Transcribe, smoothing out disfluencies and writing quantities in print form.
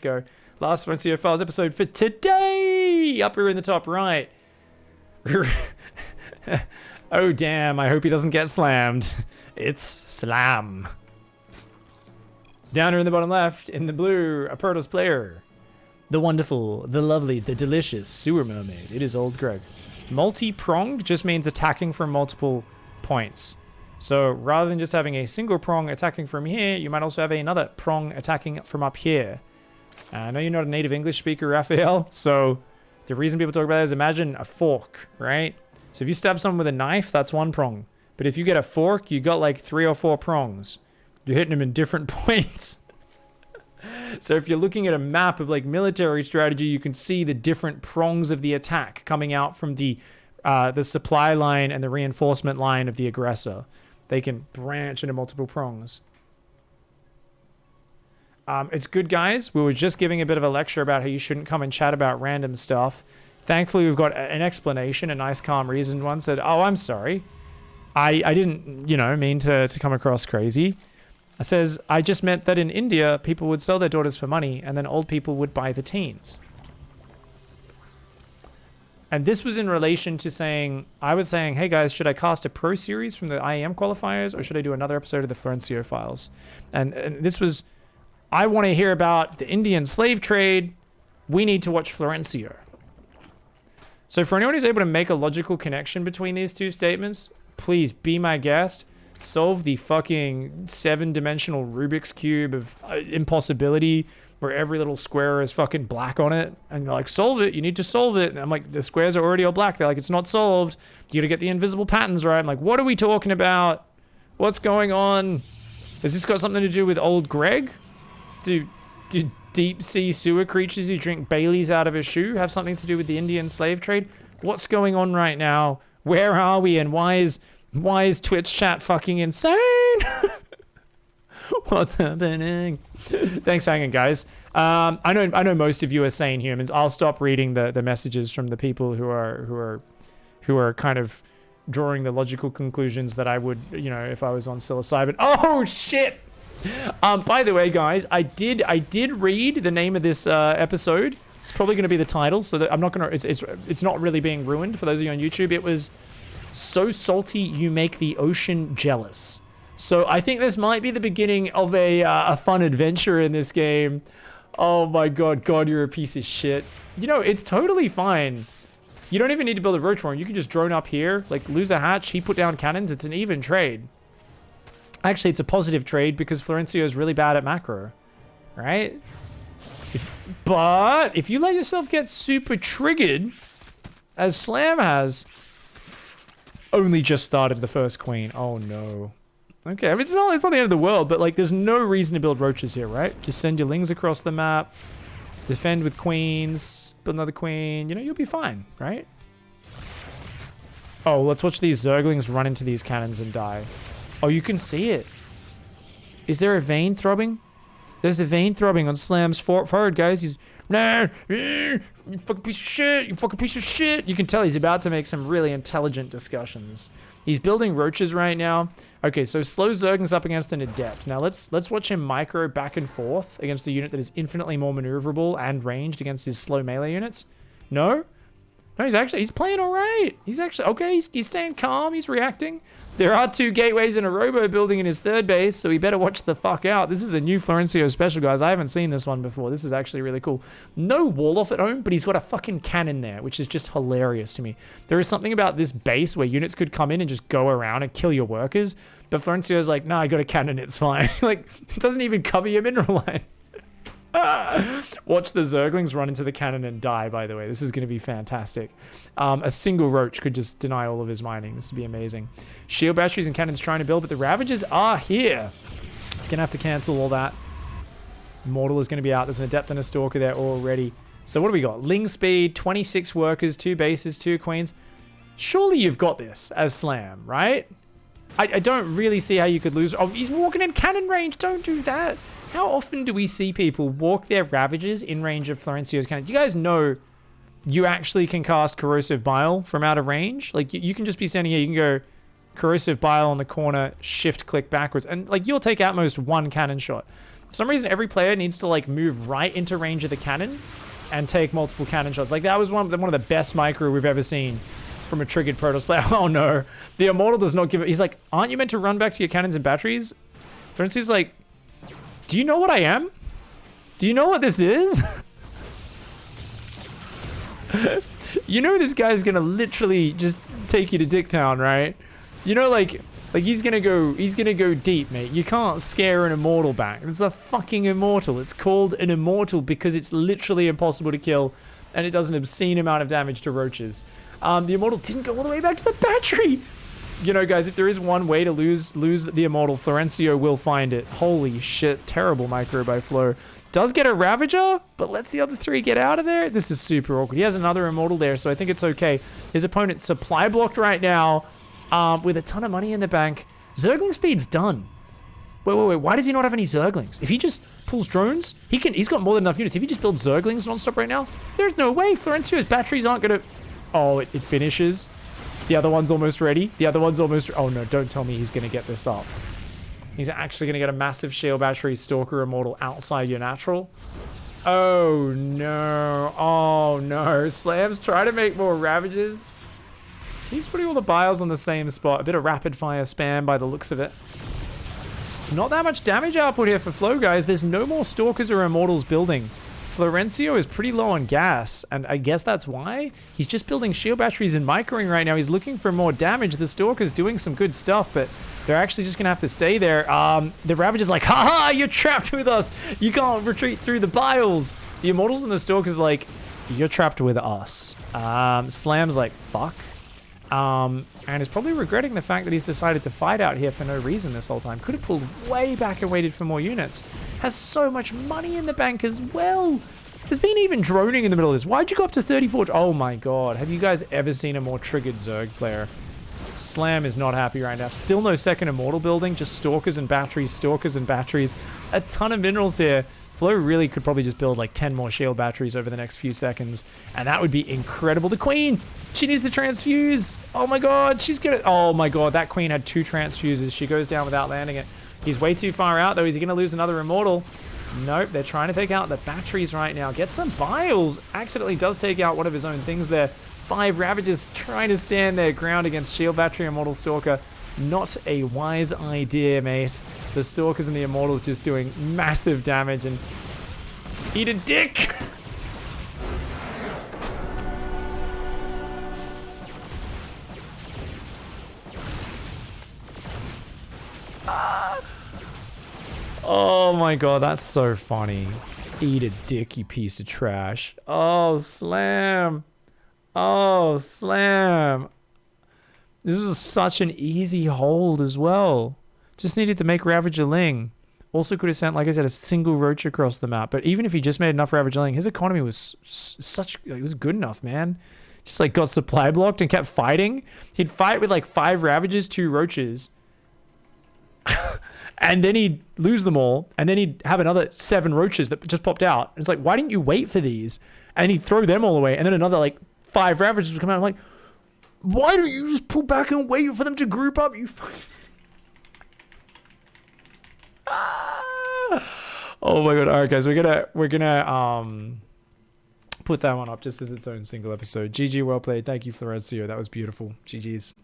go. Last Florencio Files episode for today. Up here in the top right. Oh, damn. I hope he doesn't get slammed. It's slam. Down here in the bottom left, in the blue, a Protoss player. The wonderful, the lovely, the delicious sewer mermaid. It is old Greg. Multi-pronged just means attacking from multiple points. So rather than just having a single prong attacking from here, you might also have another prong attacking from up here. I know you're not a native English speaker, Raphael, so the reason people talk about it is imagine a fork, right? So if you stab someone with a knife, that's one prong. But if you get a fork, you got like 3 or 4 prongs. You're hitting them in different points. So if you're looking at a map of like military strategy, you can see the different prongs of the attack coming out from the supply line and the reinforcement line of the aggressor. They can branch into multiple prongs. It's good, guys. We were just giving a bit of a lecture about how you shouldn't come and chat about random stuff. Thankfully, we've got an explanation, a nice, calm, reasoned one. Said, oh, I'm sorry. I didn't, mean to come across crazy. It says, I just meant that in India, people would sell their daughters for money, and then old people would buy the teens. And this was in relation to saying, I was saying, hey guys, should I cast a pro series from the IEM qualifiers, or should I do another episode of the Florencio Files? And this was, I want to hear about the Indian slave trade. We need to watch Florencio. So for anyone who's able to make a logical connection between these two statements, please be my guest. Solve the fucking 7-dimensional Rubik's Cube of impossibility where every little square is fucking black on it. And they're like, solve it. You need to solve it. And I'm like, the squares are already all black. They're like, it's not solved. You gotta get the invisible patterns right. I'm like, what are we talking about? What's going on? Has this got something to do with old Greg? Do deep sea sewer creatures who drink Baileys out of a shoe have something to do with the Indian slave trade? What's going on right now? Where are we? And why is Twitch chat fucking insane? What's happening? Thanks for hanging, guys. I know most of you are sane humans. I'll stop reading the messages from the people who are kind of drawing the logical conclusions that I would, if I was on psilocybin. Oh shit! By the way, guys, I did read the name of this episode. It's probably going to be the title, so that I'm not gonna. It's not really being ruined for those of you on YouTube. It was So Salty You Make the Ocean Jealous. So I think this might be the beginning of a fun adventure in this game. Oh my god, you're a piece of shit. It's totally fine. You don't even need to build a roach warren. You can just drone up here, like lose a hatch, he put down cannons. It's an even trade. Actually, it's a positive trade because Florencio is really bad at macro, right? But if you let yourself get super triggered, as Slam has, only just started the first queen. Oh no. Okay, I mean, it's not the end of the world, but like, there's no reason to build roaches here, right? Just send your lings across the map, defend with queens, build another queen. You'll be fine, right? Oh, let's watch these Zerglings run into these cannons and die. Oh, you can see it. Is there a vein throbbing? There's a vein throbbing on Slam's forward, guys. He's, nah, you fucking piece of shit. You fucking piece of shit. You can tell he's about to make some really intelligent discussions. He's building roaches right now. Okay, so slow Zergling's up against an adept. Now let's watch him micro back and forth against a unit that is infinitely more maneuverable and ranged against his slow melee units. No? No, he's playing all right. He's actually, okay, he's staying calm, he's reacting. There are 2 gateways and a robo building in his third base, so he better watch the fuck out. This is a new Florencio special, guys. I haven't seen this one before. This is actually really cool. No wall off at home, but he's got a fucking cannon there, which is just hilarious to me. There is something about this base where units could come in and just go around and kill your workers, but Florencio's like, nah, I got a cannon, it's fine. Like, it doesn't even cover your mineral line. Watch the Zerglings run into the cannon and die, by the way. This is going to be fantastic. A single roach could just deny all of his mining. This would be amazing. Shield batteries and cannons trying to build, but the Ravagers are here. He's going to have to cancel all that. Mortal is going to be out. There's an Adept and a Stalker there already. So what do we got? Ling speed, 26 workers, 2 bases, 2 queens. Surely you've got this as Slam, right? I don't really see how you could lose. Oh, he's walking in cannon range. Don't do that. How often do we see people walk their Ravagers in range of Florencio's cannon? You guys know you actually can cast Corrosive Bile from out of range. Like, you can just be standing here. You can go Corrosive Bile on the corner, shift click backwards. And, like, you'll take out most 1 cannon shot. For some reason, every player needs to like move right into range of the cannon and take multiple cannon shots. Like that was one of the best micro we've ever seen from a triggered Protoss player. Oh no, the Immortal does not give it. He's like, aren't you meant to run back to your cannons and batteries? Florencio's like, do you know what I am? Do you know what this is? You know this guy's gonna literally just take you to Dicktown, right? You know, like he's gonna go deep, mate. You can't scare an Immortal back. It's a fucking Immortal. It's called an Immortal because it's literally impossible to kill, and it does an obscene amount of damage to roaches. The Immortal didn't go all the way back to the battery. You know, guys, if there is one way to lose the Immortal, Florencio will find it. Holy shit, terrible micro by Flo. Does get a Ravager, but lets the other three get out of there. This is super awkward. He has another Immortal there, so I think it's okay. His opponent's supply blocked right now with a ton of money in the bank. Zergling speed's done. Wait. Why does he not have any Zerglings? If he just pulls drones, he's got more than enough units. If he just builds Zerglings nonstop right now, there's no way. Florencio's batteries aren't going to... Oh, it finishes. The other one's almost ready. Oh no, don't tell me he's going to get this up. He's actually going to get a massive shield battery Stalker Immortal outside your natural. Oh no. Slam's trying to make more Ravages. He's putting all the biles on the same spot. A bit of rapid fire spam by the looks of it. It's not that much damage output here for Flo, guys. There's no more Stalkers or Immortals building. Florencio is pretty low on gas, and I guess that's why. He's just building shield batteries and microing right now. He's looking for more damage. The Stalker's doing some good stuff, but they're actually just gonna have to stay there. The Ravager's like, haha, you're trapped with us. You can't retreat through the biles. The Immortals and the Stalker's like, you're trapped with us. Slam's like, fuck. And is probably regretting the fact that he's decided to fight out here for no reason this whole time. Could have pulled way back and waited for more units. Has so much money in the bank as well. There's been even droning in the middle of this. Why'd you go up to 34? Oh my god. Have you guys ever seen a more triggered Zerg player? Slam is not happy right now. Still no second Immortal building. Just Stalkers and batteries. A ton of minerals here. Flo really could probably just build like 10 more shield batteries over the next few seconds. And that would be incredible. The Queen! She needs to transfuse. Oh my god, she's gonna... Oh my god, that Queen had 2 transfuses. She goes down without landing it. He's way too far out though. Is he gonna lose another Immortal? Nope, they're trying to take out the batteries right now. Get some biles. Accidentally does take out one of his own things there. 5 Ravagers trying to stand their ground against shield battery Immortal Stalker. Not a wise idea, mate. The Stalkers and the Immortals just doing massive damage and... Eat a dick! Oh my god, that's so funny. Eat a dick, you piece of trash. Oh, Slam. Oh, Slam. This was such an easy hold as well. Just needed to make Ravager Ling. Also could have sent, like I said, a single roach across the map. But even if he just made enough Ravager Ling, his economy was such... Like, it was good enough, man. Just like got supply blocked and kept fighting. He'd fight with like 5 Ravagers, 2 roaches. And then he'd lose them all. And then he'd have another 7 roaches that just popped out. It's like, why didn't you wait for these? And he'd throw them all away. And then another like 5 Ravagers would come out. I'm like, why don't you just pull back and wait for them to group up? You Oh my god. All right, guys, we're gonna put that one up just as its own single episode. GG, well played. Thank you, Florencio. That was beautiful. GG's.